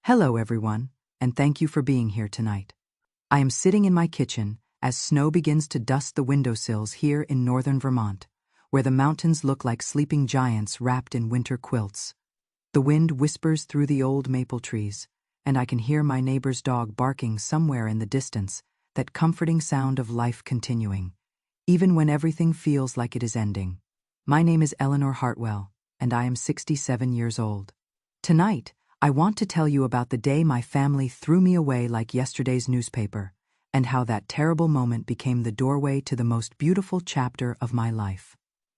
Hello everyone, and thank you for being here tonight. I am sitting in my kitchen as snow begins to dust the windowsills here in northern Vermont, where the mountains look like sleeping giants wrapped in winter quilts. The wind whispers through the old maple trees, and I can hear my neighbor's dog barking somewhere in the distance, that comforting sound of life continuing, even when everything feels like it is ending. My name is Eleanor Hartwell, and I am 67 years old. Tonight, I want to tell you about the day my family threw me away like yesterday's newspaper, and how that terrible moment became the doorway to the most beautiful chapter of my life.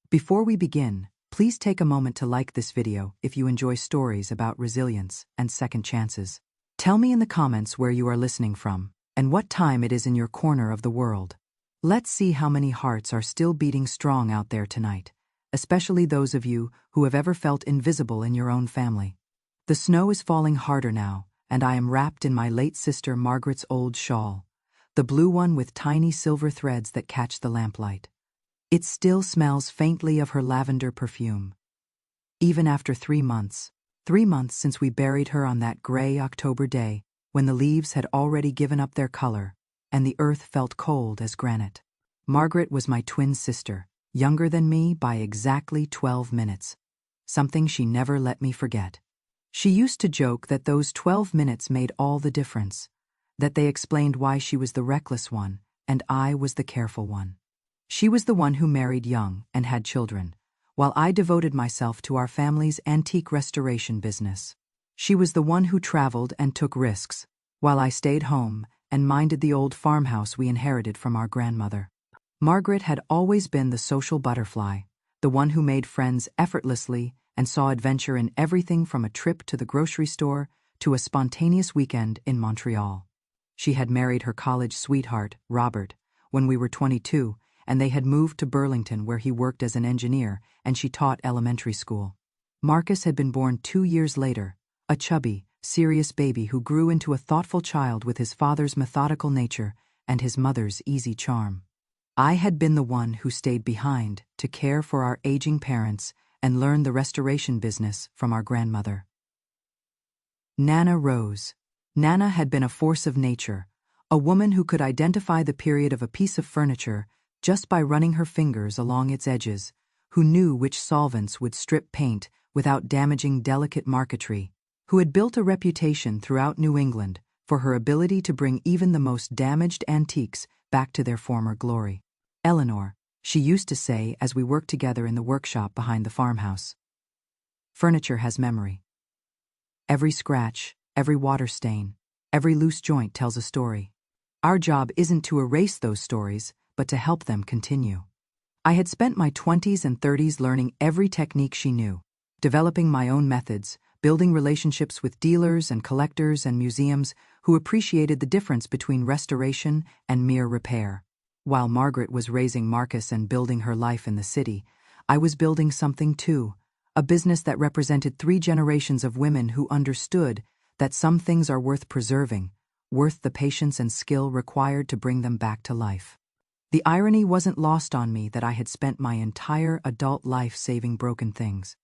Before we begin, please take a moment to like this video if you enjoy stories about resilience and second chances. Tell me in the comments where you are listening from, and what time it is in your corner of the world. Let's see how many hearts are still beating strong out there tonight, especially those of you who have ever felt invisible in your own family. The snow is falling harder now, and I am wrapped in my late sister Margaret's old shawl, the blue one with tiny silver threads that catch the lamplight. It still smells faintly of her lavender perfume. Even after 3 months since we buried her on that gray October day, when the leaves had already given up their color, and the earth felt cold as granite. Margaret was my twin sister, younger than me by exactly 12 minutes, something she never let me forget. She used to joke that those 12 minutes made all the difference, that they explained why she was the reckless one and I was the careful one. She was the one who married young and had children, while I devoted myself to our family's antique restoration business. She was the one who traveled and took risks, while I stayed home and minded the old farmhouse we inherited from our grandmother. Margaret had always been the social butterfly, the one who made friends effortlessly and saw adventure in everything from a trip to the grocery store to a spontaneous weekend in Montreal. She had married her college sweetheart, Robert, when we were 22, and they had moved to Burlington where he worked as an engineer and she taught elementary school. Marcus had been born 2 years later, a chubby, serious baby who grew into a thoughtful child with his father's methodical nature and his mother's easy charm. I had been the one who stayed behind to care for our aging parents and learn the restoration business from our grandmother. Nana Rose. Nana had been a force of nature, a woman who could identify the period of a piece of furniture just by running her fingers along its edges, who knew which solvents would strip paint without damaging delicate marquetry, who had built a reputation throughout New England for her ability to bring even the most damaged antiques back to their former glory. Eleanor, she used to say as we worked together in the workshop behind the farmhouse. Furniture has memory. Every scratch, every water stain, every loose joint tells a story. Our job isn't to erase those stories, but to help them continue. I had spent my 20s and 30s learning every technique she knew, developing my own methods, building relationships with dealers and collectors and museums who appreciated the difference between restoration and mere repair. While Margaret was raising Marcus and building her life in the city, I was building something too, a business that represented 3 generations of women who understood that some things are worth preserving, worth the patience and skill required to bring them back to life. The irony wasn't lost on me that I had spent my entire adult life saving broken things,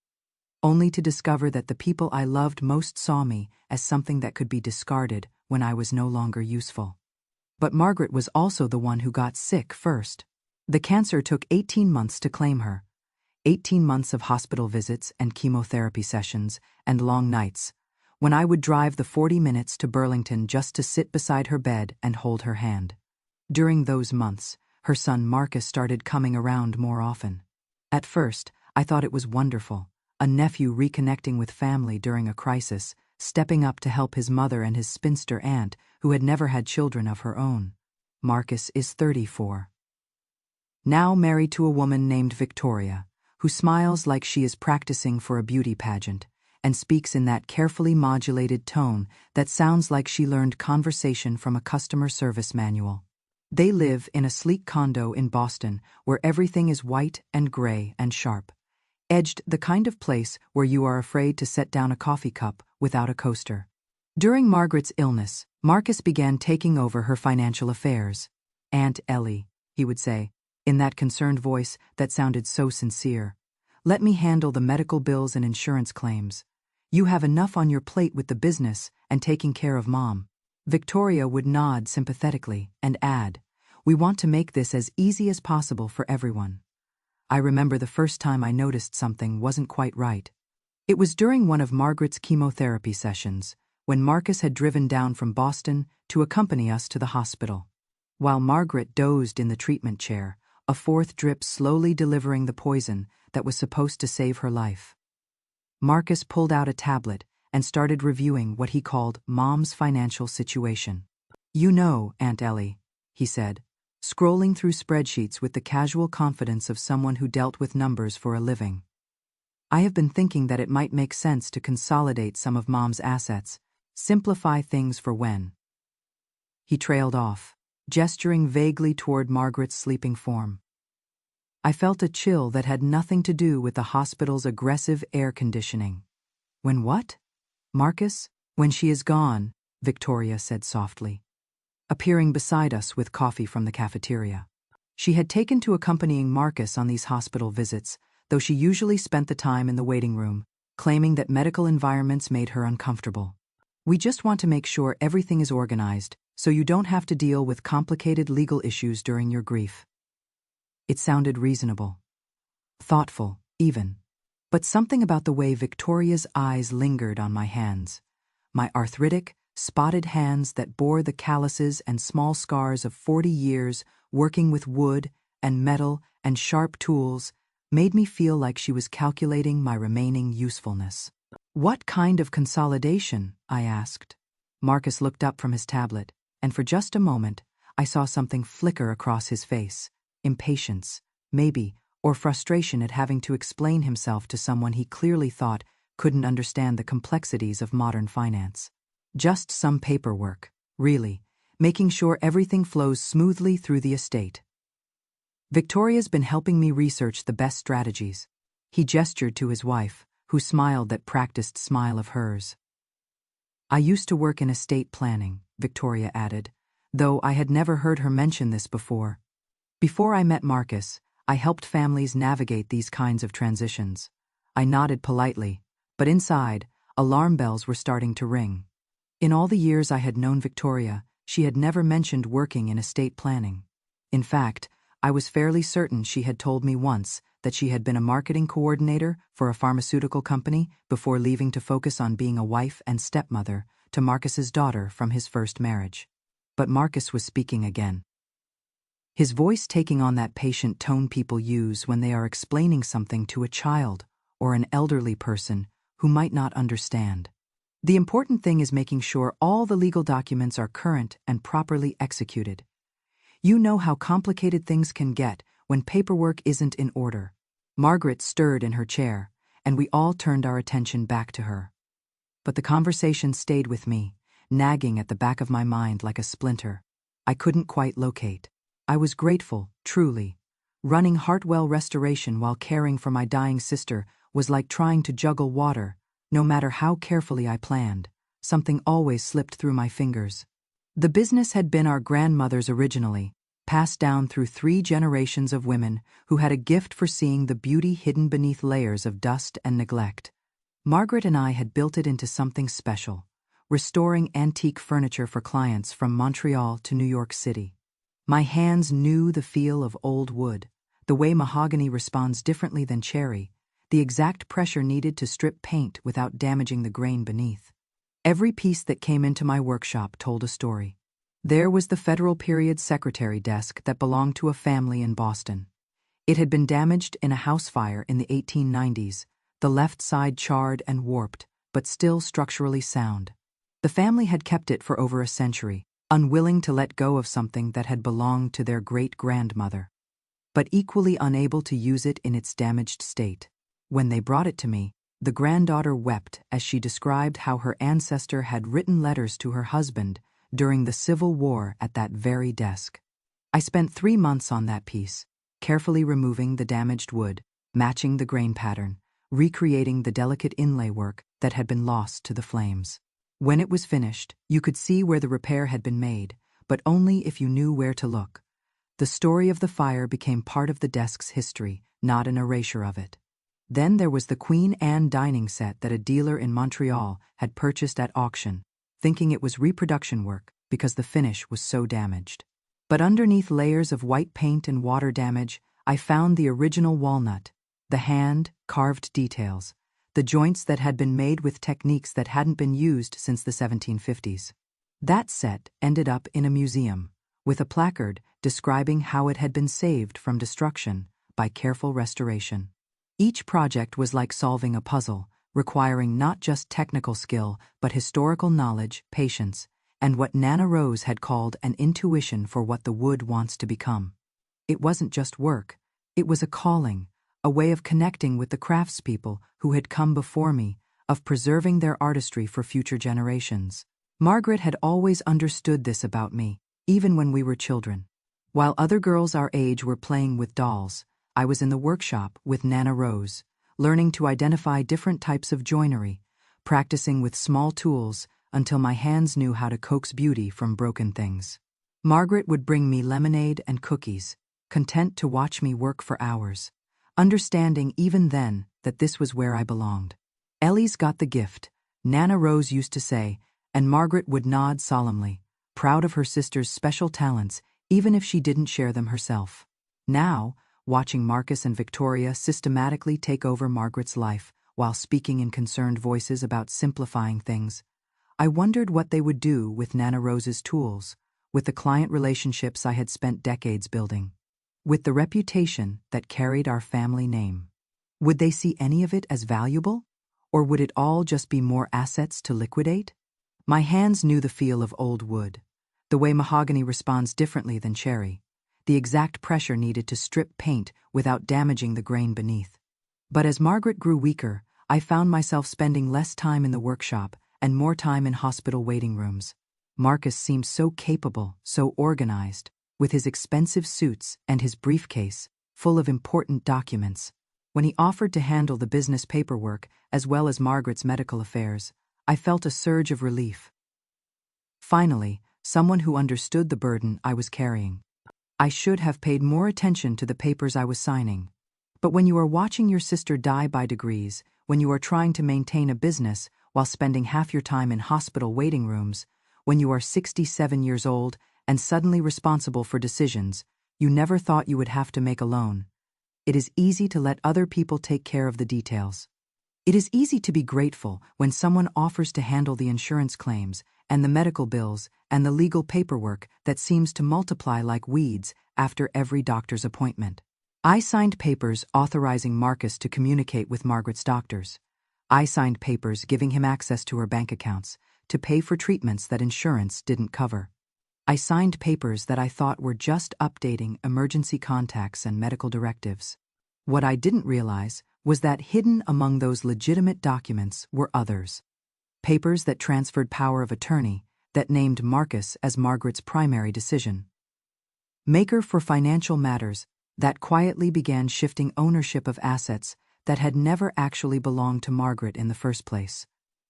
only to discover that the people I loved most saw me as something that could be discarded when I was no longer useful. But Margaret was also the one who got sick first. The cancer took 18 months to claim her. 18 months of hospital visits and chemotherapy sessions and long nights, when I would drive the 40 minutes to Burlington just to sit beside her bed and hold her hand. During those months, her son Marcus started coming around more often. At first, I thought it was wonderful, a nephew reconnecting with family during a crisis, stepping up to help his mother and his spinster aunt, who had never had children of her own. Marcus is 34. Now married to a woman named Victoria, who smiles like she is practicing for a beauty pageant, and speaks in that carefully modulated tone that sounds like she learned conversation from a customer service manual. They live in a sleek condo in Boston where everything is white and gray and sharp, edged, the kind of place where you are afraid to set down a coffee cup without a coaster. During Margaret's illness, Marcus began taking over her financial affairs. "Aunt Ellie," he would say, in that concerned voice that sounded so sincere, "let me handle the medical bills and insurance claims. You have enough on your plate with the business, and taking care of Mom. Victoria would nod sympathetically and add, "We want to make this as easy as possible for everyone." I remember the first time I noticed something wasn't quite right. It was during one of Margaret's chemotherapy sessions, when Marcus had driven down from Boston to accompany us to the hospital. While Margaret dozed in the treatment chair, a fourth drip slowly delivering the poison that was supposed to save her life. Marcus pulled out a tablet and started reviewing what he called Mom's financial situation. "You know, Aunt Ellie," he said, scrolling through spreadsheets with the casual confidence of someone who dealt with numbers for a living. "I have been thinking that it might make sense to consolidate some of Mom's assets, simplify things for when." He trailed off, gesturing vaguely toward Margaret's sleeping form. I felt a chill that had nothing to do with the hospital's aggressive air conditioning. "When what? Marcus?" "When she is gone," Victoria said softly, appearing beside us with coffee from the cafeteria. She had taken to accompanying Marcus on these hospital visits, though she usually spent the time in the waiting room, claiming that medical environments made her uncomfortable. "We just want to make sure everything is organized, so you don't have to deal with complicated legal issues during your grief." It sounded reasonable. Thoughtful, even. But something about the way Victoria's eyes lingered on my hands. My arthritic, spotted hands that bore the calluses and small scars of 40 years working with wood and metal and sharp tools made me feel like she was calculating my remaining usefulness. "What kind of consolidation?" I asked. Marcus looked up from his tablet, and for just a moment, I saw something flicker across his face. Impatience, maybe, or frustration at having to explain himself to someone he clearly thought couldn't understand the complexities of modern finance. Just some paperwork, really, making sure everything flows smoothly through the estate. "Victoria's been helping me research the best strategies." He gestured to his wife, who smiled that practiced smile of hers. "I used to work in estate planning," Victoria added, though I had never heard her mention this before. "Before I met Marcus, I helped families navigate these kinds of transitions." I nodded politely, but inside, alarm bells were starting to ring. In all the years I had known Victoria, she had never mentioned working in estate planning. In fact, I was fairly certain she had told me once that she had been a marketing coordinator for a pharmaceutical company before leaving to focus on being a wife and stepmother to Marcus's daughter from his first marriage. But Marcus was speaking again. His voice taking on that patient tone people use when they are explaining something to a child or an elderly person who might not understand. "The important thing is making sure all the legal documents are current and properly executed. You know how complicated things can get when paperwork isn't in order." Margaret stirred in her chair, and we all turned our attention back to her. But the conversation stayed with me, nagging at the back of my mind like a splinter. I couldn't quite locate. I was grateful, truly. Running Hartwell Restoration while caring for my dying sister was like trying to juggle water. No matter how carefully I planned, something always slipped through my fingers. The business had been our grandmother's originally, passed down through 3 generations of women who had a gift for seeing the beauty hidden beneath layers of dust and neglect. Margaret and I had built it into something special, restoring antique furniture for clients from Montreal to New York City. My hands knew the feel of old wood, the way mahogany responds differently than cherry, the exact pressure needed to strip paint without damaging the grain beneath. Every piece that came into my workshop told a story. There was the Federal Period secretary desk that belonged to a family in Boston. It had been damaged in a house fire in the 1890s, the left side charred and warped, but still structurally sound. The family had kept it for over a century, unwilling to let go of something that had belonged to their great-grandmother, but equally unable to use it in its damaged state. When they brought it to me, the granddaughter wept as she described how her ancestor had written letters to her husband during the Civil War at that very desk. I spent 3 months on that piece, carefully removing the damaged wood, matching the grain pattern, recreating the delicate inlay work that had been lost to the flames. When it was finished, you could see where the repair had been made, but only if you knew where to look. The story of the fire became part of the desk's history, not an erasure of it. Then there was the Queen Anne dining set that a dealer in Montreal had purchased at auction, thinking it was reproduction work because the finish was so damaged. But underneath layers of white paint and water damage, I found the original walnut, the hand-carved details, the joints that had been made with techniques that hadn't been used since the 1750s. That set ended up in a museum, with a placard describing how it had been saved from destruction by careful restoration. Each project was like solving a puzzle, requiring not just technical skill but historical knowledge, patience, and what Nana Rose had called an intuition for what the wood wants to become. It wasn't just work, it was a calling, a way of connecting with the craftspeople who had come before me, of preserving their artistry for future generations. Margaret had always understood this about me, even when we were children. While other girls our age were playing with dolls, I was in the workshop with Nana Rose, learning to identify different types of joinery, practicing with small tools until my hands knew how to coax beauty from broken things. Margaret would bring me lemonade and cookies, content to watch me work for hours, understanding even then that this was where I belonged. "Ellie's got the gift," Nana Rose used to say, and Margaret would nod solemnly, proud of her sister's special talents even if she didn't share them herself. Now, watching Marcus and Victoria systematically take over Margaret's life while speaking in concerned voices about simplifying things, I wondered what they would do with Nana Rose's tools, with the client relationships I had spent decades building, with the reputation that carried our family name. Would they see any of it as valuable, or would it all just be more assets to liquidate? My hands knew the feel of old wood, the way mahogany responds differently than cherry, the exact pressure needed to strip paint without damaging the grain beneath. But as Margaret grew weaker, I found myself spending less time in the workshop and more time in hospital waiting rooms. Marcus seemed so capable, so organized, with his expensive suits and his briefcase full of important documents. When he offered to handle the business paperwork as well as Margaret's medical affairs, I felt a surge of relief. Finally, someone who understood the burden I was carrying. I should have paid more attention to the papers I was signing. But when you are watching your sister die by degrees, when you are trying to maintain a business while spending half your time in hospital waiting rooms, when you are 67 years old and suddenly responsible for decisions you never thought you would have to make alone, it is easy to let other people take care of the details. It is easy to be grateful when someone offers to handle the insurance claims and the medical bills and the legal paperwork that seems to multiply like weeds after every doctor's appointment. I signed papers authorizing Marcus to communicate with Margaret's doctors. I signed papers giving him access to her bank accounts to pay for treatments that insurance didn't cover. I signed papers that I thought were just updating emergency contacts and medical directives. What I didn't realize was that hidden among those legitimate documents were others. Papers that transferred power of attorney, that named Marcus as Margaret's primary decision maker for financial matters, that quietly began shifting ownership of assets that had never actually belonged to Margaret in the first place.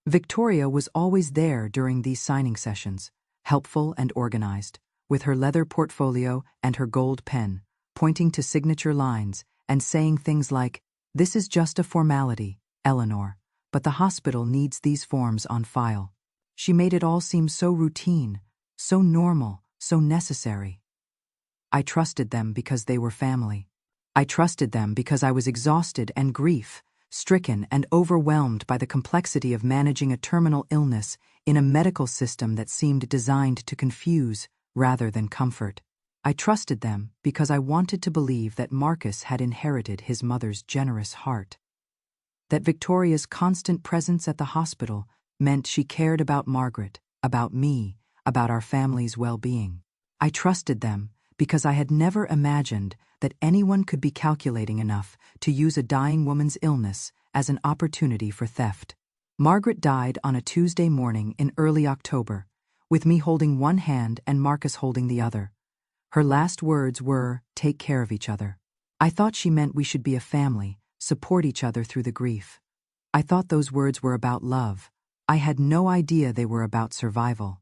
Victoria was always there during these signing sessions, helpful and organized, with her leather portfolio and her gold pen, pointing to signature lines and saying things like, "This is just a formality, Eleanor, but the hospital needs these forms on file." She made it all seem so routine, so normal, so necessary. I trusted them because they were family. I trusted them because I was exhausted and grief-stricken and overwhelmed by the complexity of managing a terminal illness in a medical system that seemed designed to confuse rather than comfort. I trusted them because I wanted to believe that Marcus had inherited his mother's generous heart, that Victoria's constant presence at the hospital meant she cared about Margaret, about me, about our family's well-being. I trusted them because I had never imagined that anyone could be calculating enough to use a dying woman's illness as an opportunity for theft. Margaret died on a Tuesday morning in early October, with me holding one hand and Marcus holding the other. Her last words were, "Take care of each other." I thought she meant we should be a family, support each other through the grief. I thought those words were about love. I had no idea they were about survival.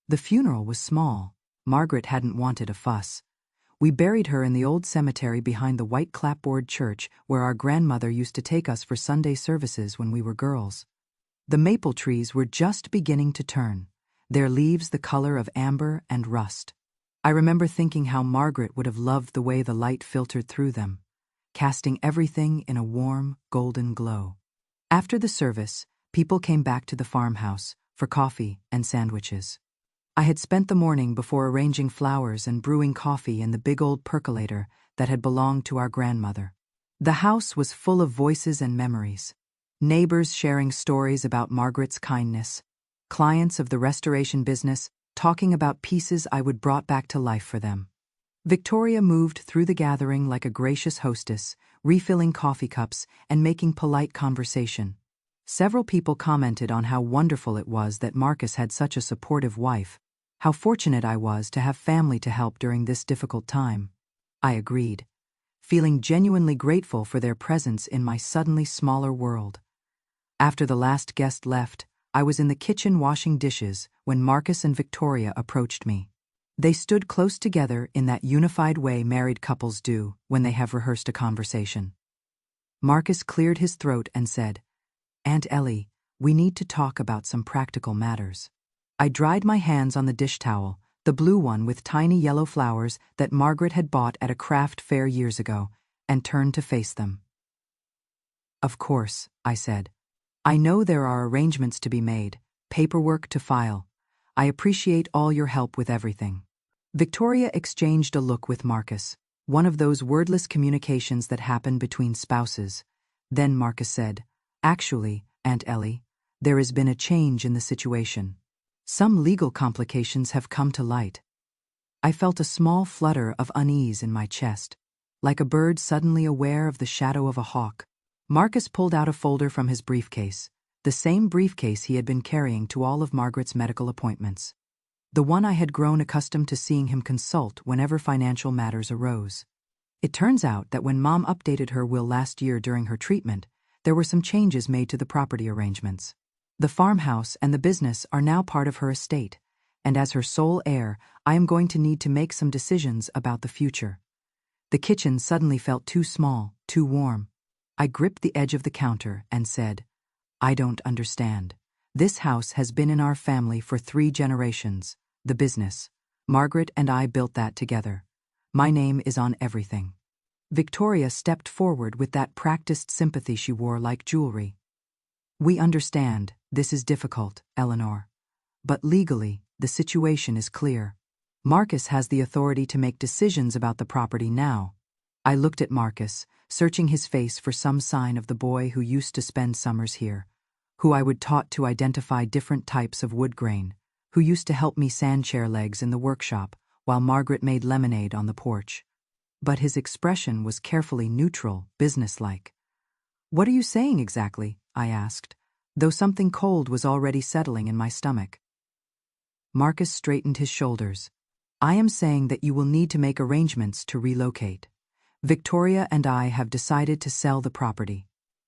The funeral was small. Margaret hadn't wanted a fuss. We buried her in the old cemetery behind the white clapboard church where our grandmother used to take us for Sunday services when we were girls. The maple trees were just beginning to turn. their leaves the color of amber and rust. I remember thinking how Margaret would have loved the way the light filtered through them, casting everything in a warm, golden glow. After the service, people came back to the farmhouse for coffee and sandwiches. I had spent the morning before arranging flowers and brewing coffee in the big old percolator that had belonged to our grandmother. The house was full of voices and memories. Neighbors sharing stories about Margaret's kindness, clients of the restoration business talking about pieces I would brought back to life for them. Victoria moved through the gathering like a gracious hostess, refilling coffee cups and making polite conversation. Several people commented on how wonderful it was that Marcus had such a supportive wife, how fortunate I was to have family to help during this difficult time. I agreed, feeling genuinely grateful for their presence in my suddenly smaller world. After the last guest left, I was in the kitchen washing dishes when Marcus and Victoria approached me. They stood close together in that unified way married couples do when they have rehearsed a conversation. Marcus cleared his throat and said, "Aunt Ellie, we need to talk about some practical matters." I dried my hands on the dish towel, the blue one with tiny yellow flowers that Margaret had bought at a craft fair years ago, and turned to face them. "Of course," I said. "I know there are arrangements to be made, paperwork to file. I appreciate all your help with everything." Victoria exchanged a look with Marcus, one of those wordless communications that happen between spouses. Then Marcus said, "Actually, Aunt Ellie, there has been a change in the situation. Some legal complications have come to light." I felt a small flutter of unease in my chest, like a bird suddenly aware of the shadow of a hawk. Marcus pulled out a folder from his briefcase, the same briefcase he had been carrying to all of Margaret's medical appointments. The one I had grown accustomed to seeing him consult whenever financial matters arose. It turns out that when Mom updated her will last year during her treatment, there were some changes made to the property arrangements. The farmhouse and the business are now part of her estate, and as her sole heir, I am going to need to make some decisions about the future. The kitchen suddenly felt too small, too warm. I gripped the edge of the counter and said, "I don't understand. This house has been in our family for 3 generations. The business. Margaret and I built that together. My name is on everything." Victoria stepped forward with that practiced sympathy she wore like jewelry. "We understand, this is difficult, Eleanor. But legally, the situation is clear. Marcus has the authority to make decisions about the property now." I looked at Marcus, searching his face for some sign of the boy who used to spend summers here, who I would taught to identify different types of wood grain, who used to help me sand chair legs in the workshop while Margaret made lemonade on the porch. But his expression was carefully neutral, businesslike. "What are you saying exactly?" I asked, though something cold was already settling in my stomach. Marcus straightened his shoulders. "I am saying that you will need to make arrangements to relocate. Victoria and I have decided to sell the property.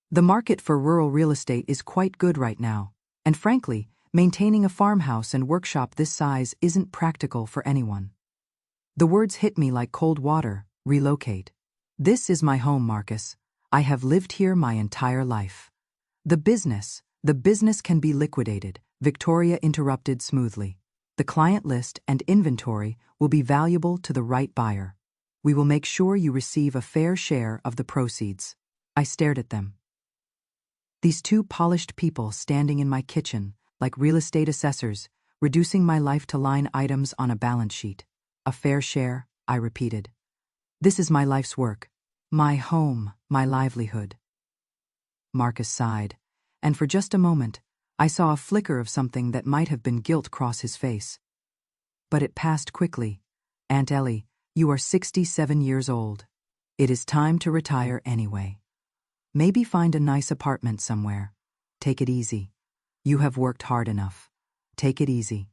The market for rural real estate is quite good right now, and frankly, maintaining a farmhouse and workshop this size isn't practical for anyone." The words hit me like cold water. Relocate. This is my home, Marcus. I have lived here my entire life. The business can be liquidated," Victoria interrupted smoothly. "The client list and inventory will be valuable to the right buyer. We will make sure you receive a fair share of the proceeds." I stared at them. These 2 polished people standing in my kitchen, like real estate assessors, reducing my life to line items on a balance sheet. "A fair share," I repeated. "This is my life's work. My home, my livelihood." Marcus sighed, and for just a moment, I saw a flicker of something that might have been guilt cross his face. But it passed quickly. "Aunt Ellie, you are 67 years old. It is time to retire anyway. Maybe find a nice apartment somewhere. Take it easy. You have worked hard enough. Take it easy."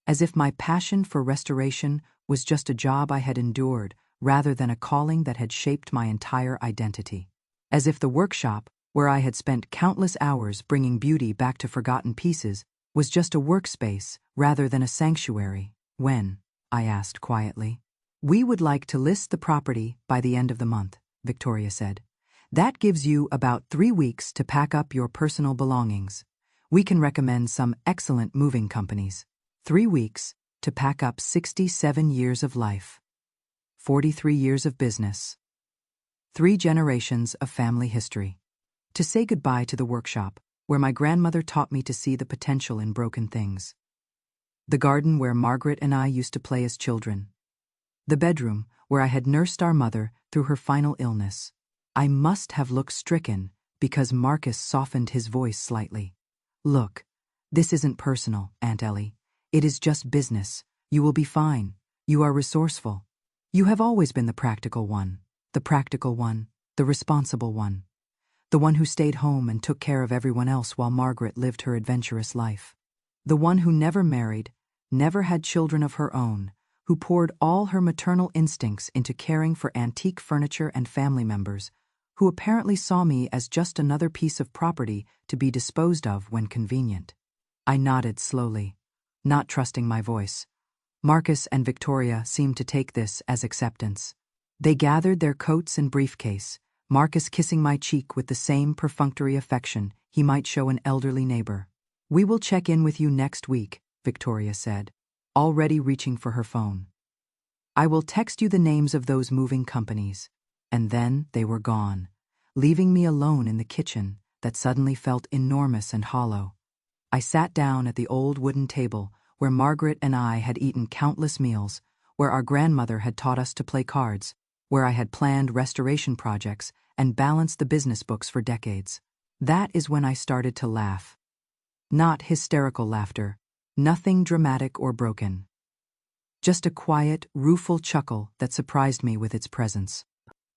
As if my passion for restoration was just a job I had endured rather than a calling that had shaped my entire identity. As if the workshop, where I had spent countless hours bringing beauty back to forgotten pieces, was just a workspace rather than a sanctuary. "When?" I asked quietly. "We would like to list the property by the end of the month," Victoria said. "That gives you about 3 weeks to pack up your personal belongings. We can recommend some excellent moving companies." 3 weeks to pack up 67 years of life, 43 years of business, 3 generations of family history. To say goodbye to the workshop, where my grandmother taught me to see the potential in broken things. The garden where Margaret and I used to play as children. The bedroom where I had nursed our mother through her final illness. I must have looked stricken because Marcus softened his voice slightly. Look, this isn't personal, Aunt Ellie. It is just business. You will be fine. You are resourceful. You have always been the practical one, the responsible one. The one who stayed home and took care of everyone else while Margaret lived her adventurous life. The one who never married, never had children of her own, who poured all her maternal instincts into caring for antique furniture and family members, who apparently saw me as just another piece of property to be disposed of when convenient. I nodded slowly, not trusting my voice. Marcus and Victoria seemed to take this as acceptance. They gathered their coats and briefcase, Marcus kissing my cheek with the same perfunctory affection he might show an elderly neighbor. "We will check in with you next week," Victoria said, already reaching for her phone. "I will text you the names of those moving companies." And then they were gone, leaving me alone in the kitchen that suddenly felt enormous and hollow. I sat down at the old wooden table where Margaret and I had eaten countless meals, where our grandmother had taught us to play cards, where I had planned restoration projects and balanced the business books for decades. That is when I started to laugh. Not hysterical laughter, nothing dramatic or broken. Just a quiet, rueful chuckle that surprised me with its presence.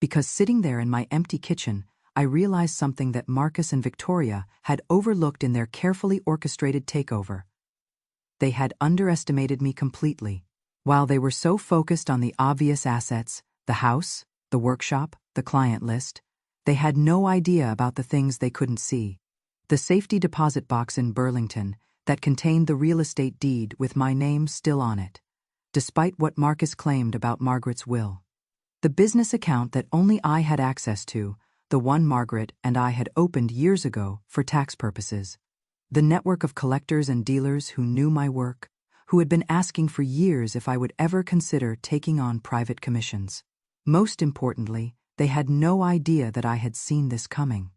Because sitting there in my empty kitchen, I realized something that Marcus and Victoria had overlooked in their carefully orchestrated takeover. They had underestimated me completely. While they were so focused on the obvious assets, the house, the workshop, the client list, they had no idea about the things they couldn't see. The safety deposit box in Burlington that contained the real estate deed with my name still on it, despite what Marcus claimed about Margaret's will. The business account that only I had access to, the one Margaret and I had opened years ago for tax purposes. The network of collectors and dealers who knew my work, who had been asking for years if I would ever consider taking on private commissions. Most importantly, they had no idea that I had seen this coming.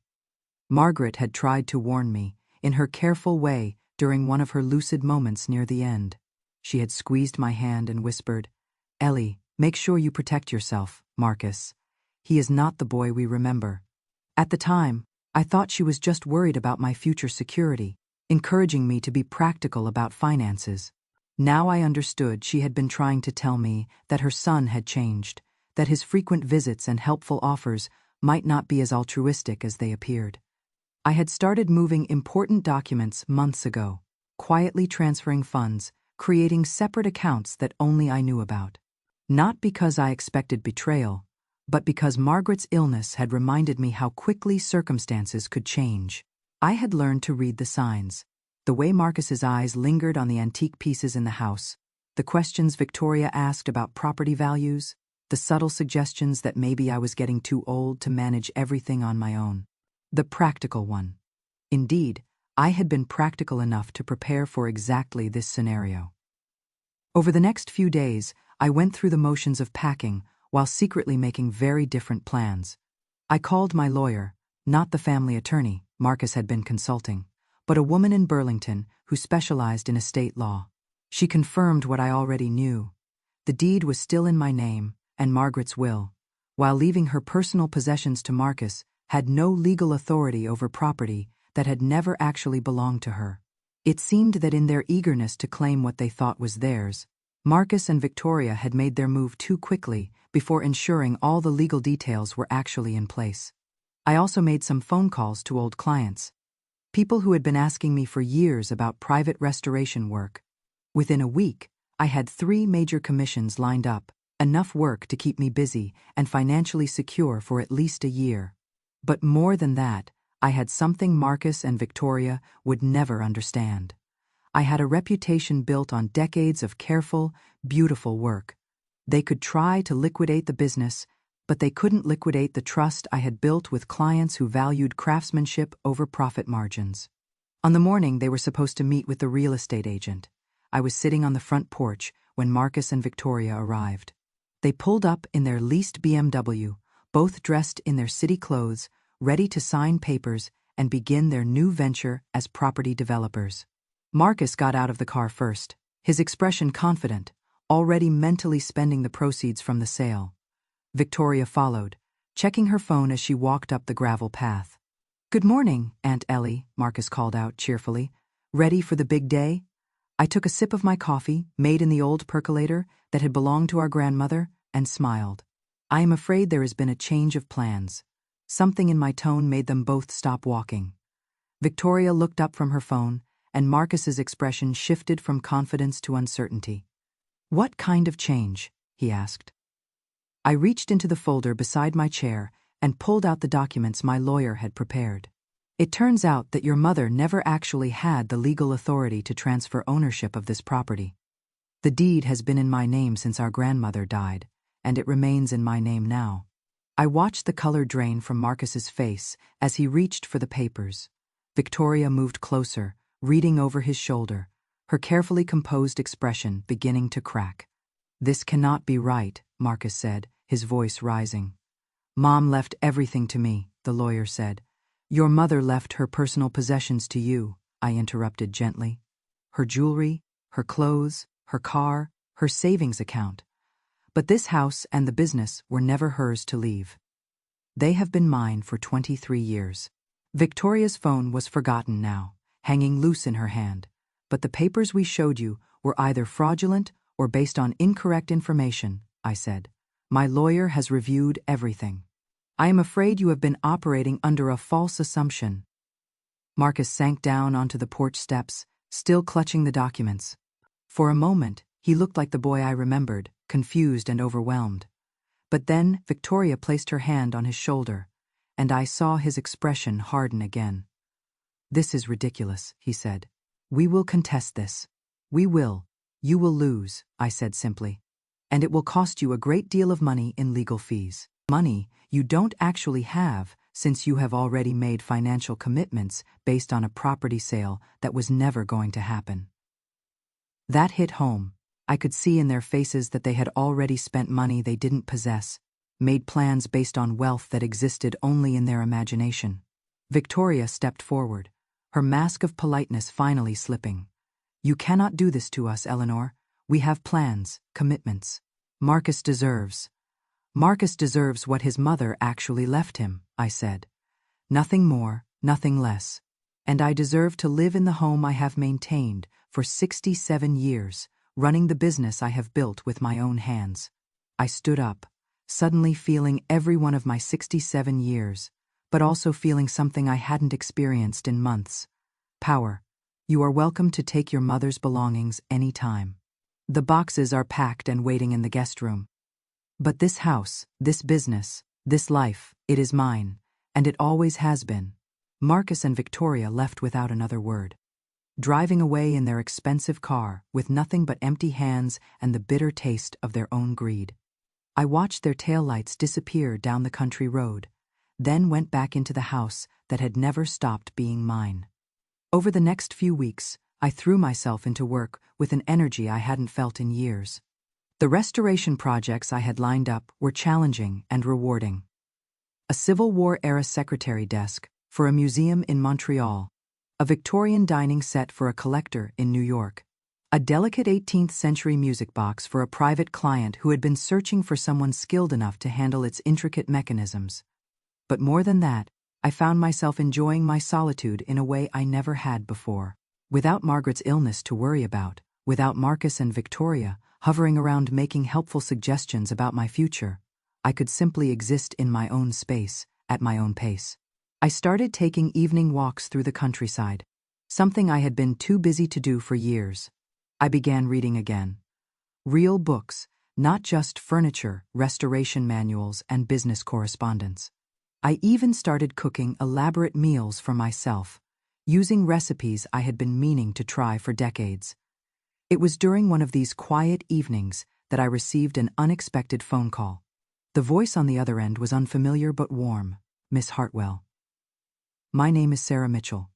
Margaret had tried to warn me, in her careful way, during one of her lucid moments near the end. She had squeezed my hand and whispered, "Ellie, make sure you protect yourself, Marcus. He is not the boy we remember." At the time, I thought she was just worried about my future security, encouraging me to be practical about finances. Now I understood she had been trying to tell me that her son had changed, that his frequent visits and helpful offers might not be as altruistic as they appeared. I had started moving important documents months ago, quietly transferring funds, creating separate accounts that only I knew about. Not because I expected betrayal, but because Margaret's illness had reminded me how quickly circumstances could change. I had learned to read the signs. The way Marcus's eyes lingered on the antique pieces in the house, the questions Victoria asked about property values, the subtle suggestions that maybe I was getting too old to manage everything on my own. The practical one. Indeed, I had been practical enough to prepare for exactly this scenario. Over the next few days, I went through the motions of packing while secretly making very different plans. I called my lawyer, not the family attorney Marcus had been consulting, but a woman in Burlington who specialized in estate law. She confirmed what I already knew. The deed was still in my name, and Margaret's will, while leaving her personal possessions to Marcus, had no legal authority over property that had never actually belonged to her. It seemed that in their eagerness to claim what they thought was theirs, Marcus and Victoria had made their move too quickly before ensuring all the legal details were actually in place. I also made some phone calls to old clients, people who had been asking me for years about private restoration work. Within a week, I had 3 major commissions lined up, enough work to keep me busy and financially secure for at least a year. But more than that, I had something Marcus and Victoria would never understand. I had a reputation built on decades of careful, beautiful work. They could try to liquidate the business, but they couldn't liquidate the trust I had built with clients who valued craftsmanship over profit margins. On the morning they were supposed to meet with the real estate agent, I was sitting on the front porch when Marcus and Victoria arrived. They pulled up in their leased BMW, both dressed in their city clothes, ready to sign papers and begin their new venture as property developers. Marcus got out of the car first, his expression confident, already mentally spending the proceeds from the sale. Victoria followed, checking her phone as she walked up the gravel path. "Good morning, Aunt Ellie," Marcus called out cheerfully. "Ready for the big day?" I took a sip of my coffee, made in the old percolator that had belonged to our grandmother, and smiled. I am afraid there has been a change of plans. Something in my tone made them both stop walking. Victoria looked up from her phone, and Marcus's expression shifted from confidence to uncertainty. "What kind of change?" he asked. I reached into the folder beside my chair and pulled out the documents my lawyer had prepared. "It turns out that your mother never actually had the legal authority to transfer ownership of this property. The deed has been in my name since our grandmother died, and it remains in my name now." I watched the color drain from Marcus's face as he reached for the papers. Victoria moved closer, reading over his shoulder, her carefully composed expression beginning to crack. "This cannot be right," Marcus said, his voice rising. "Mom left everything to me," the lawyer said. "Your mother left her personal possessions to you," I interrupted gently. "Her jewelry, her clothes, her car, her savings account. But this house and the business were never hers to leave. They have been mine for 23 years. Victoria's phone was forgotten now, hanging loose in her hand, but the papers we showed you were either fraudulent or based on incorrect information, I said. My lawyer has reviewed everything. I am afraid you have been operating under a false assumption." Marcus sank down onto the porch steps, still clutching the documents. For a moment, he looked like the boy I remembered, confused and overwhelmed. But then Victoria placed her hand on his shoulder, and I saw his expression harden again. "This is ridiculous," he said. "We will contest this. We will. You will lose," I said simply. "And it will cost you a great deal of money in legal fees. Money you don't actually have, since you have already made financial commitments based on a property sale that was never going to happen." That hit home. I could see in their faces that they had already spent money they didn't possess, made plans based on wealth that existed only in their imagination. Victoria stepped forward, her mask of politeness finally slipping. "You cannot do this to us, Eleanor. We have plans, commitments. Marcus deserves what his mother actually left him," I said. "Nothing more, nothing less. And I deserve to live in the home I have maintained for 67 years, running the business I have built with my own hands." I stood up, suddenly feeling every one of my 67 years, but also feeling something I hadn't experienced in months. Power. "You are welcome to take your mother's belongings any time. The boxes are packed and waiting in the guest room. But this house, this business, this life, it is mine, and it always has been." Marcus and Victoria left without another word, driving away in their expensive car with nothing but empty hands and the bitter taste of their own greed. I watched their taillights disappear down the country road, then went back into the house that had never stopped being mine. Over the next few weeks, I threw myself into work with an energy I hadn't felt in years. The restoration projects I had lined up were challenging and rewarding. A Civil War-era secretary desk for a museum in Montreal, a Victorian dining set for a collector in New York, a delicate 18th-century music box for a private client who had been searching for someone skilled enough to handle its intricate mechanisms. But more than that, I found myself enjoying my solitude in a way I never had before. Without Margaret's illness to worry about, without Marcus and Victoria hovering around making helpful suggestions about my future, I could simply exist in my own space, at my own pace. I started taking evening walks through the countryside, something I had been too busy to do for years. I began reading again. Real books, not just furniture, restoration manuals, and business correspondence. I even started cooking elaborate meals for myself, using recipes I had been meaning to try for decades. It was during one of these quiet evenings that I received an unexpected phone call. The voice on the other end was unfamiliar but warm. "Miss Hartwell. My name is Sarah Mitchell.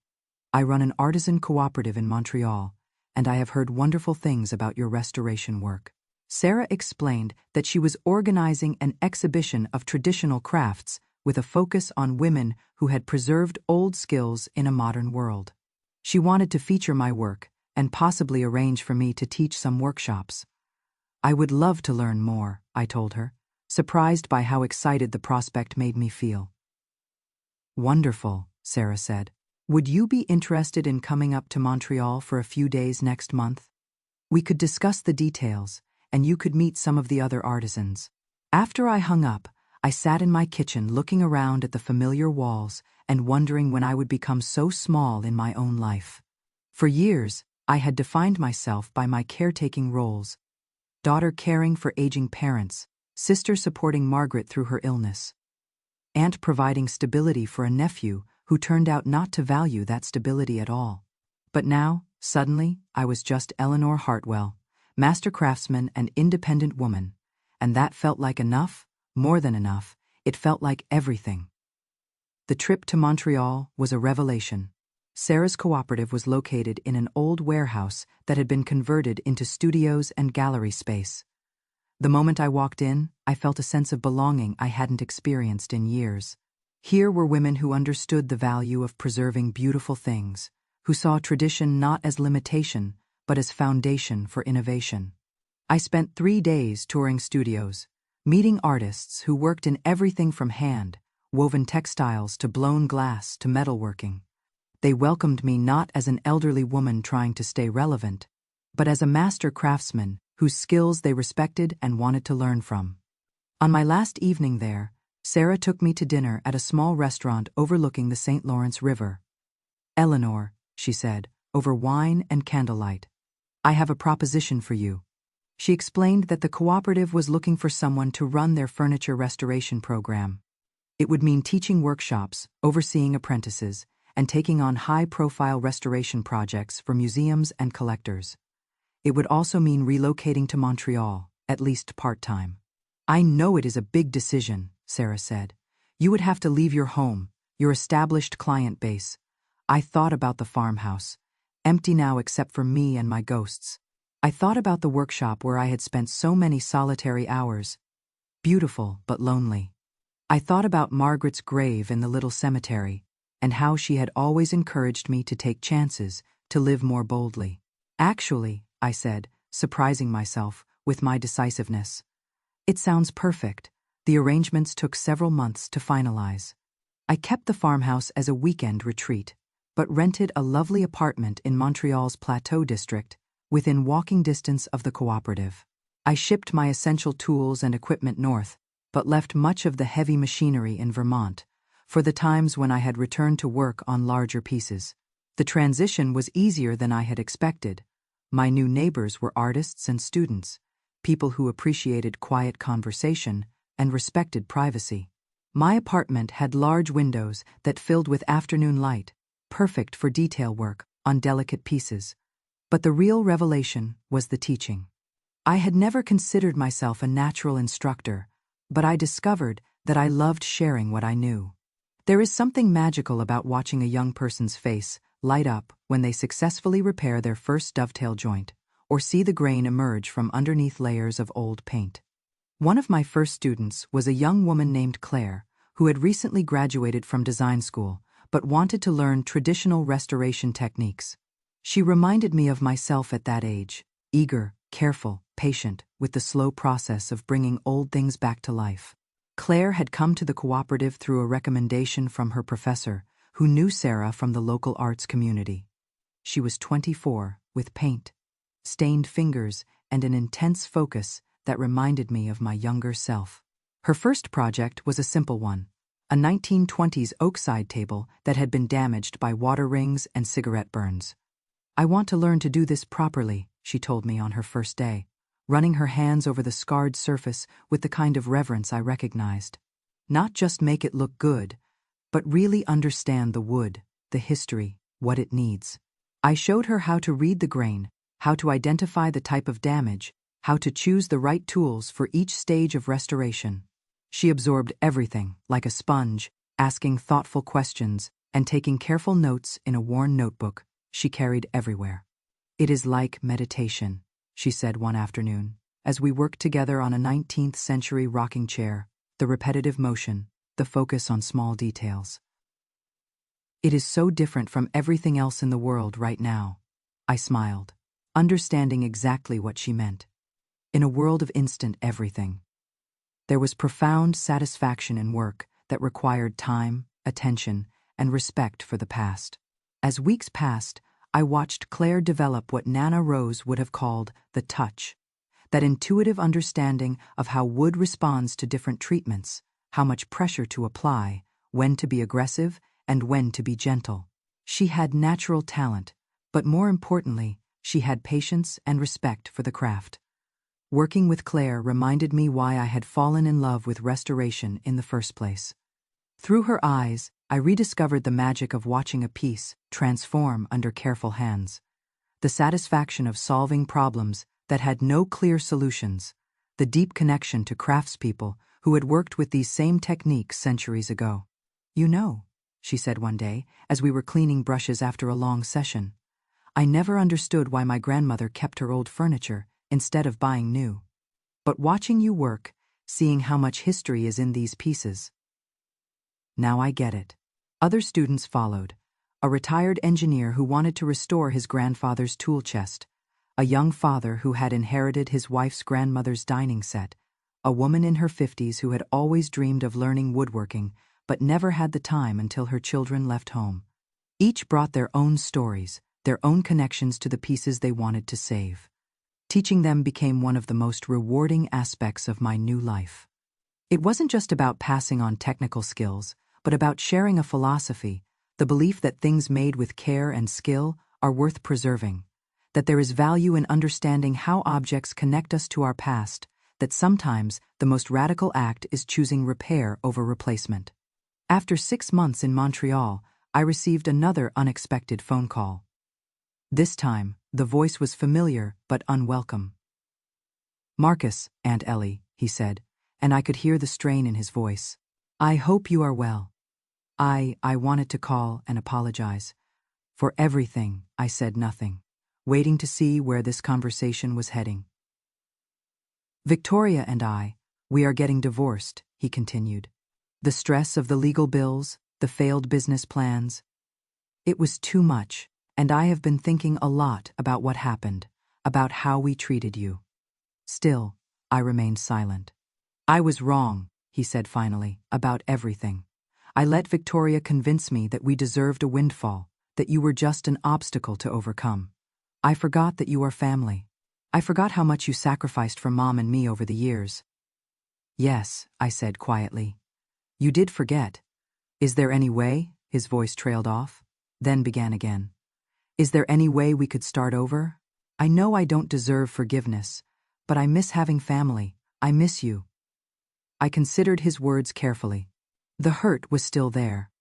I run an artisan cooperative in Montreal, and I have heard wonderful things about your restoration work." Sarah explained that she was organizing an exhibition of traditional crafts with a focus on women who had preserved old skills in a modern world. She wanted to feature my work and possibly arrange for me to teach some workshops. "I would love to learn more," I told her, surprised by how excited the prospect made me feel. "Wonderful," Sarah said. "Would you be interested in coming up to Montreal for a few days next month? We could discuss the details, and you could meet some of the other artisans." After I hung up, I sat in my kitchen looking around at the familiar walls and wondering when I would become so small in my own life. For years, I had defined myself by my caretaking roles: daughter caring for aging parents, sister supporting Margaret through her illness, aunt providing stability for a nephew who turned out not to value that stability at all. But now, suddenly, I was just Eleanor Hartwell, master craftsman and independent woman, and that felt like enough, more than enough. It felt like everything. The trip to Montreal was a revelation. Sarah's cooperative was located in an old warehouse that had been converted into studios and gallery space. The moment I walked in, I felt a sense of belonging I hadn't experienced in years. Here were women who understood the value of preserving beautiful things, who saw tradition not as limitation, but as foundation for innovation. I spent 3 days touring studios, meeting artists who worked in everything from hand-woven textiles to blown glass to metalworking. They welcomed me not as an elderly woman trying to stay relevant, but as a master craftsman whose skills they respected and wanted to learn from. On my last evening there, Sarah took me to dinner at a small restaurant overlooking the St. Lawrence River. "Eleanor," she said, over wine and candlelight, "I have a proposition for you." She explained that the cooperative was looking for someone to run their furniture restoration program. It would mean teaching workshops, overseeing apprentices, and taking on high-profile restoration projects for museums and collectors. It would also mean relocating to Montreal, at least part-time. "I know it is a big decision," Sarah said. "You would have to leave your home, your established client base. I thought about the farmhouse, empty now except for me and my ghosts. I thought about the workshop where I had spent so many solitary hours, beautiful but lonely. I thought about Margaret's grave in the little cemetery, and how she had always encouraged me to take chances, to live more boldly. Actually," I said, surprising myself with my decisiveness, "it sounds perfect." The arrangements took several months to finalize. I kept the farmhouse as a weekend retreat, but rented a lovely apartment in Montreal's Plateau district, within walking distance of the cooperative. I shipped my essential tools and equipment north, but left much of the heavy machinery in Vermont, for the times when I had returned to work on larger pieces. The transition was easier than I had expected. My new neighbors were artists and students, people who appreciated quiet conversation and respected privacy. My apartment had large windows that filled with afternoon light, perfect for detail work on delicate pieces. But the real revelation was the teaching. I had never considered myself a natural instructor, but I discovered that I loved sharing what I knew. There is something magical about watching a young person's face light up when they successfully repair their first dovetail joint, or see the grain emerge from underneath layers of old paint. One of my first students was a young woman named Claire, who had recently graduated from design school, but wanted to learn traditional restoration techniques. She reminded me of myself at that age, eager, careful, patient, with the slow process of bringing old things back to life. Claire had come to the cooperative through a recommendation from her professor, who knew Sarah from the local arts community. She was 24, with paint, stained fingers, and an intense focus that reminded me of my younger self. Her first project was a simple one, a 1920s oak side table that had been damaged by water rings and cigarette burns. "I want to learn to do this properly," she told me on her first day, running her hands over the scarred surface with the kind of reverence I recognized. Not just make it look good, but really understand the wood, the history, what it needs. I showed her how to read the grain, how to identify the type of damage, how to choose the right tools for each stage of restoration. She absorbed everything like a sponge, asking thoughtful questions and taking careful notes in a worn notebook she carried everywhere. It is like meditation, she said one afternoon, as we worked together on a 19th century rocking chair, the repetitive motion, the focus on small details. It is so different from everything else in the world right now. I smiled, understanding exactly what she meant. In a world of instant everything, there was profound satisfaction in work that required time, attention, and respect for the past. As weeks passed, I watched Claire develop what Nana Rose would have called the touch, that intuitive understanding of how wood responds to different treatments, how much pressure to apply, when to be aggressive, and when to be gentle. She had natural talent, but more importantly, she had patience and respect for the craft. Working with Claire reminded me why I had fallen in love with restoration in the first place. Through her eyes, I rediscovered the magic of watching a piece transform under careful hands. The satisfaction of solving problems that had no clear solutions, the deep connection to craftspeople who had worked with these same techniques centuries ago. "You know," she said one day, as we were cleaning brushes after a long session, "I never understood why my grandmother kept her old furniture instead of buying new. But watching you work, seeing how much history is in these pieces, now I get it." Other students followed. A retired engineer who wanted to restore his grandfather's tool chest, a young father who had inherited his wife's grandmother's dining set, a woman in her 50s who had always dreamed of learning woodworking but never had the time until her children left home. Each brought their own stories, their own connections to the pieces they wanted to save. Teaching them became one of the most rewarding aspects of my new life. It wasn't just about passing on technical skills, but about sharing a philosophy, the belief that things made with care and skill are worth preserving, that there is value in understanding how objects connect us to our past, that sometimes the most radical act is choosing repair over replacement. After 6 months in Montreal, I received another unexpected phone call. This time, the voice was familiar but unwelcome. "Marcus, Aunt Ellie," he said, and I could hear the strain in his voice. "I hope you are well. I wanted to call and apologize. For everything." I said nothing, waiting to see where this conversation was heading. "Victoria and we are getting divorced," he continued. "The stress of the legal bills, the failed business plans. It was too much, and I have been thinking a lot about what happened, about how we treated you." Still, I remained silent. "I was wrong," he said finally, "about everything. I let Victoria convince me that we deserved a windfall, that you were just an obstacle to overcome. I forgot that you are family. I forgot how much you sacrificed for Mom and me over the years." "Yes," I said quietly. "You did forget. Is there any way?" His voice trailed off, then began again. "Is there any way we could start over? I know I don't deserve forgiveness, but I miss having family. I miss you." I considered his words carefully. The hurt was still there.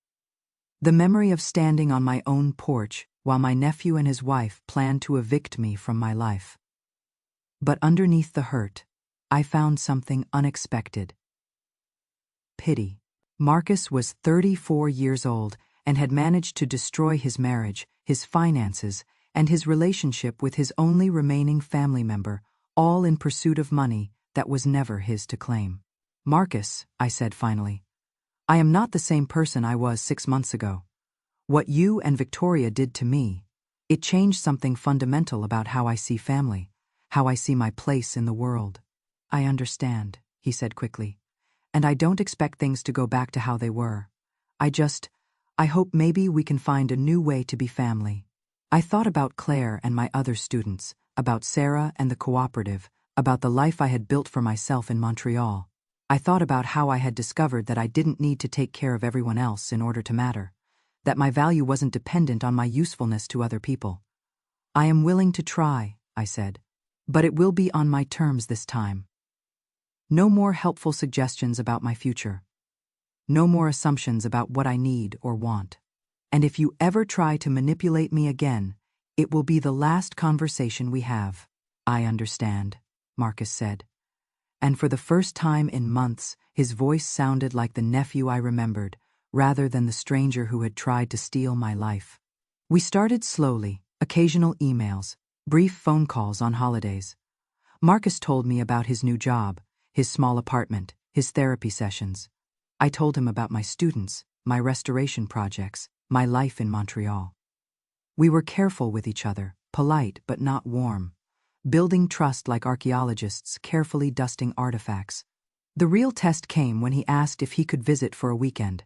The memory of standing on my own porch while my nephew and his wife planned to evict me from my life. But underneath the hurt, I found something unexpected. Pity. Marcus was 34 years old and had managed to destroy his marriage, his finances, and his relationship with his only remaining family member, all in pursuit of money that was never his to claim. "Marcus," I said finally, "I am not the same person I was 6 months ago. What you and Victoria did to me, it changed something fundamental about how I see family, how I see my place in the world." "I understand," he said quickly, "and I don't expect things to go back to how they were. I hope maybe we can find a new way to be family." I thought about Claire and my other students, about Sarah and the cooperative, about the life I had built for myself in Montreal. I thought about how I had discovered that I didn't need to take care of everyone else in order to matter, that my value wasn't dependent on my usefulness to other people. "I am willing to try," I said, "but it will be on my terms this time. No more helpful suggestions about my future. No more assumptions about what I need or want. And if you ever try to manipulate me again, it will be the last conversation we have." "I understand," Marcus said. And for the first time in months, his voice sounded like the nephew I remembered, rather than the stranger who had tried to steal my life. We started slowly, occasional emails, Brief phone calls on holidays. Marcus told me about his new job, his small apartment, his therapy sessions. I told him about my students, my restoration projects, my life in Montreal. We were careful with each other, polite but not warm, building trust like archaeologists carefully dusting artifacts. The real test came when he asked if he could visit for a weekend.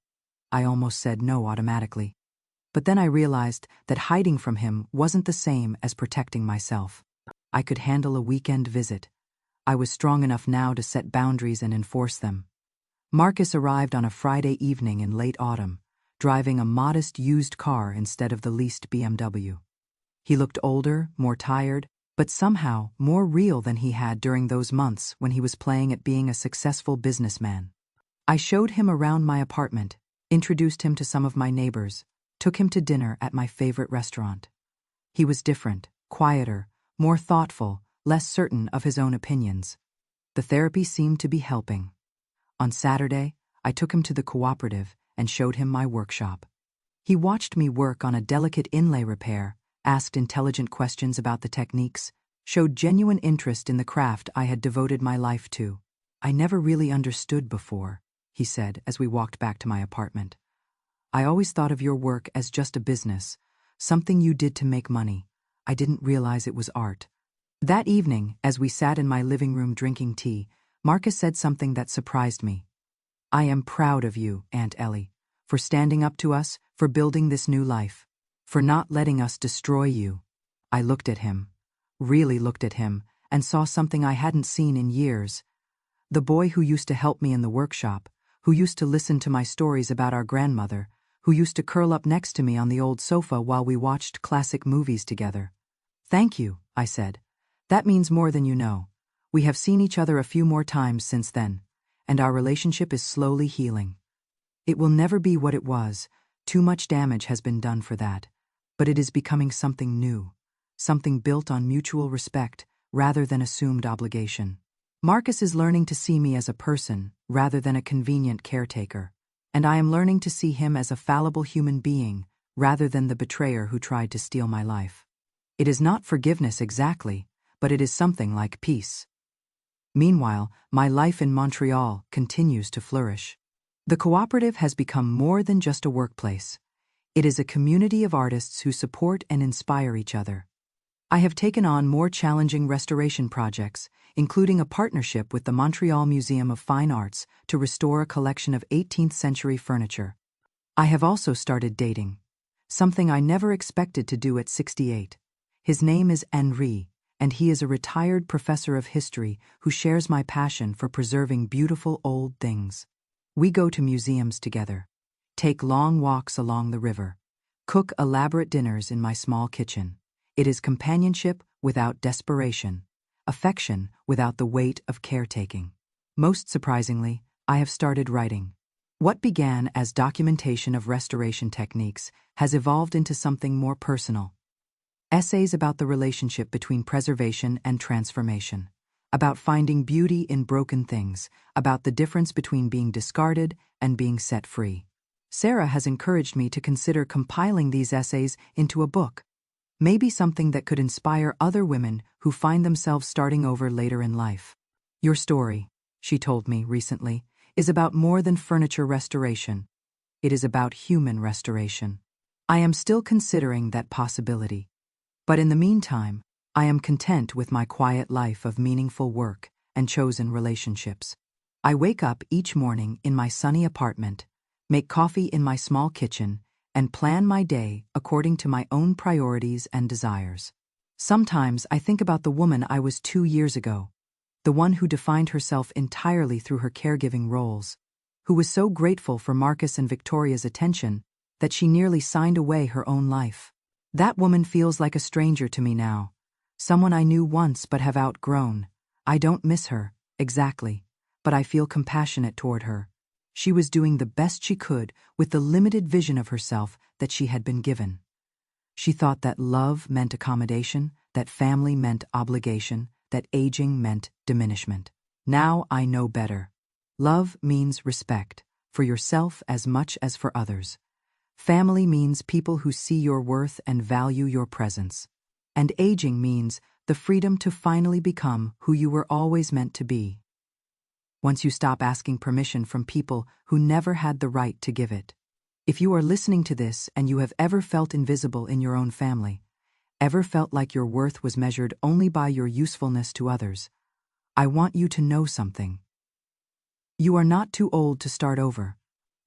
I almost said no automatically. But then I realized that hiding from him wasn't the same as protecting myself. I could handle a weekend visit. I was strong enough now to set boundaries and enforce them. Marcus arrived on a Friday evening in late autumn, driving a modest used car instead of the leased BMW. He looked older, more tired, but somehow more real than he had during those months when he was playing at being a successful businessman. I showed him around my apartment, introduced him to some of my neighbors, took him to dinner at my favorite restaurant. He was different, quieter, more thoughtful, less certain of his own opinions. The therapy seemed to be helping. On Saturday, I took him to the cooperative and showed him my workshop. He watched me work on a delicate inlay repair, asked intelligent questions about the techniques, showed genuine interest in the craft I had devoted my life to. "I never really understood before," he said as we walked back to my apartment. "I always thought of your work as just a business, something you did to make money. I didn't realize it was art." That evening, as we sat in my living room drinking tea, Marcus said something that surprised me. "I am proud of you, Aunt Ellie, for standing up to us, for building this new life, for not letting us destroy you." I looked at him, really looked at him, and saw something I hadn't seen in years. The boy who used to help me in the workshop, who used to listen to my stories about our grandmother, who used to curl up next to me on the old sofa while we watched classic movies together. "Thank you," I said. "That means more than you know. We have seen each other a few more times since then, and our relationship is slowly healing. It will never be what it was. Too much damage has been done for that. But it is becoming something new, something built on mutual respect rather than assumed obligation. Marcus is learning to see me as a person rather than a convenient caretaker, and I am learning to see him as a fallible human being rather than the betrayer who tried to steal my life. It is not forgiveness exactly, but it is something like peace. Meanwhile, my life in Montreal continues to flourish. The cooperative has become more than just a workplace. It is a community of artists who support and inspire each other. I have taken on more challenging restoration projects, including a partnership with the Montreal Museum of Fine Arts to restore a collection of 18th century furniture. I have also started dating, something I never expected to do at 68. His name is Henri, and he is a retired professor of history who shares my passion for preserving beautiful old things. We go to museums together, take long walks along the river, cook elaborate dinners in my small kitchen. It is companionship without desperation, affection without the weight of caretaking. Most surprisingly, I have started writing. What began as documentation of restoration techniques has evolved into something more personal. Essays about the relationship between preservation and transformation, about finding beauty in broken things, about the difference between being discarded and being set free. Sarah has encouraged me to consider compiling these essays into a book, maybe something that could inspire other women who find themselves starting over later in life. "Your story," she told me recently, "is about more than furniture restoration. It is about human restoration." I am still considering that possibility. But in the meantime, I am content with my quiet life of meaningful work and chosen relationships. I wake up each morning in my sunny apartment, make coffee in my small kitchen, and plan my day according to my own priorities and desires. Sometimes I think about the woman I was 2 years ago, the one who defined herself entirely through her caregiving roles, who was so grateful for Marcus and Victoria's attention that she nearly signed away her own life. That woman feels like a stranger to me now, someone I knew once but have outgrown. I don't miss her, exactly, but I feel compassionate toward her. She was doing the best she could with the limited vision of herself that she had been given. She thought that love meant accommodation, that family meant obligation, that aging meant diminishment. Now I know better. Love means respect, for yourself as much as for others. Family means people who see your worth and value your presence. And aging means the freedom to finally become who you were always meant to be. Once you stop asking permission from people who never had the right to give it. If you are listening to this and you have ever felt invisible in your own family, ever felt like your worth was measured only by your usefulness to others, I want you to know something. You are not too old to start over.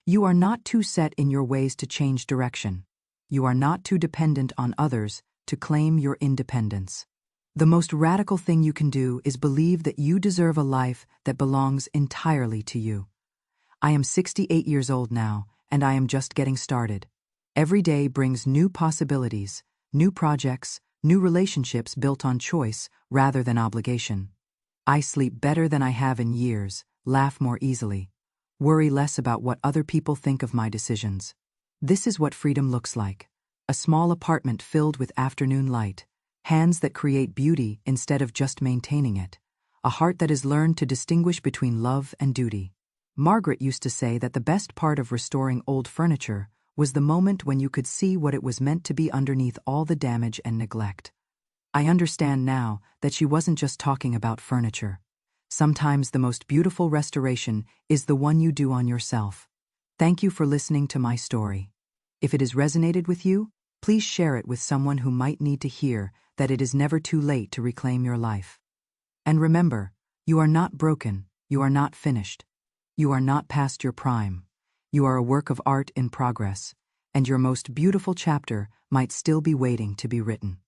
You are not too set in your ways to change direction. You are not too dependent on others to claim your independence. The most radical thing you can do is believe that you deserve a life that belongs entirely to you. I am 68 years old now, and I am just getting started. Every day brings new possibilities, new projects, new relationships built on choice rather than obligation. I sleep better than I have in years, laugh more easily, worry less about what other people think of my decisions. This is what freedom looks like. A small apartment filled with afternoon light, hands that create beauty instead of just maintaining it, a heart that has learned to distinguish between love and duty. Margaret used to say that the best part of restoring old furniture was the moment when you could see what it was meant to be underneath all the damage and neglect. I understand now that she wasn't just talking about furniture. Sometimes the most beautiful restoration is the one you do on yourself. Thank you for listening to my story. If it has resonated with you, please share it with someone who might need to hear that it is never too late to reclaim your life. And remember, you are not broken, you are not finished. You are not past your prime. You are a work of art in progress, and your most beautiful chapter might still be waiting to be written.